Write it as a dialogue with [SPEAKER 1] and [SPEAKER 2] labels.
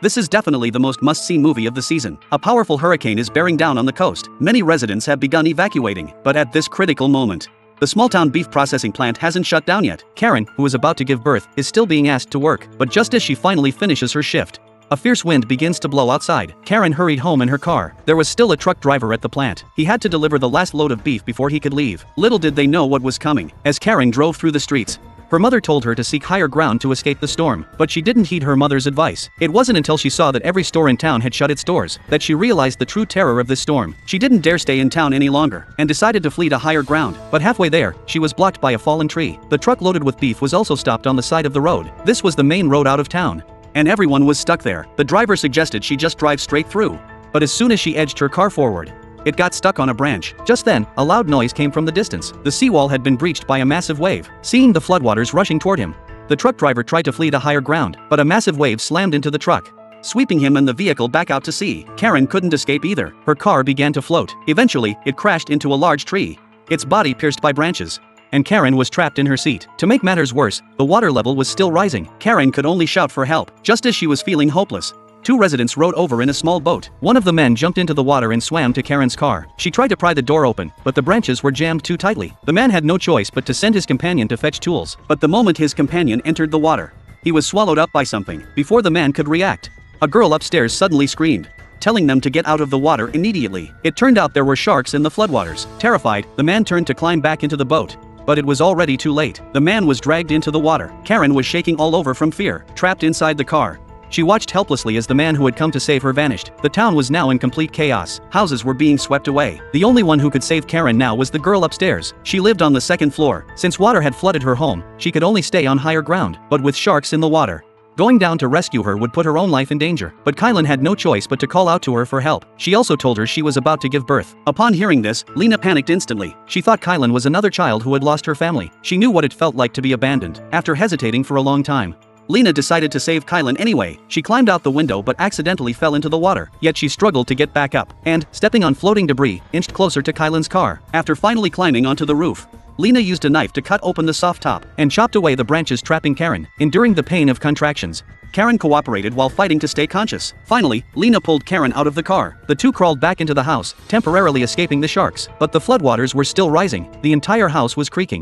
[SPEAKER 1] This is definitely the most must-see movie of the season. A powerful hurricane is bearing down on the coast. Many residents have begun evacuating, but at this critical moment, the small-town beef processing plant hasn't shut down yet. Karen, who is about to give birth, is still being asked to work, but just as she finally finishes her shift, a fierce wind begins to blow outside. Karen hurried home in her car. There was still a truck driver at the plant. He had to deliver the last load of beef before he could leave. Little did they know what was coming. As Karen drove through the streets, her mother told her to seek higher ground to escape the storm, but she didn't heed her mother's advice. It wasn't until she saw that every store in town had shut its doors that she realized the true terror of this storm. She didn't dare stay in town any longer and decided to flee to higher ground, but halfway there, she was blocked by a fallen tree. The truck loaded with beef was also stopped on the side of the road. This was the main road out of town, and everyone was stuck there. The driver suggested she just drive straight through, but as soon as she edged her car forward, it got stuck on a branch. Just then, a loud noise came from the distance. The seawall had been breached by a massive wave. Seeing the floodwaters rushing toward him, the truck driver tried to flee to higher ground, but a massive wave slammed into the truck, sweeping him and the vehicle back out to sea. Karen couldn't escape either. Her car began to float. Eventually, it crashed into a large tree, its body pierced by branches, and Karen was trapped in her seat. To make matters worse, the water level was still rising. Karen could only shout for help. Just as she was feeling hopeless, two residents rowed over in a small boat. One of the men jumped into the water and swam to Karen's car. She tried to pry the door open, but the branches were jammed too tightly. The man had no choice but to send his companion to fetch tools. But the moment his companion entered the water, he was swallowed up by something. Before the man could react, a girl upstairs suddenly screamed, telling them to get out of the water immediately. It turned out there were sharks in the floodwaters. Terrified, the man turned to climb back into the boat, but it was already too late. The man was dragged into the water. Karen was shaking all over from fear. Trapped inside the car, she watched helplessly as the man who had come to save her vanished. The town was now in complete chaos. Houses were being swept away. The only one who could save Karen now was the girl upstairs. She lived on the second floor. Since water had flooded her home, she could only stay on higher ground. But with sharks in the water, going down to rescue her would put her own life in danger. But Kylan had no choice but to call out to her for help. She also told her she was about to give birth. Upon hearing this, Lena panicked instantly. She thought Kylan was another child who had lost her family. She knew what it felt like to be abandoned. After hesitating for a long time, Lena decided to save Kylan anyway. She climbed out the window but accidentally fell into the water. Yet she struggled to get back up, and, stepping on floating debris, inched closer to Kylan's car. After finally climbing onto the roof, Lena used a knife to cut open the soft top and chopped away the branches trapping Karen. Enduring the pain of contractions, Karen cooperated while fighting to stay conscious. Finally, Lena pulled Karen out of the car. The two crawled back into the house, temporarily escaping the sharks. But the floodwaters were still rising. The entire house was creaking.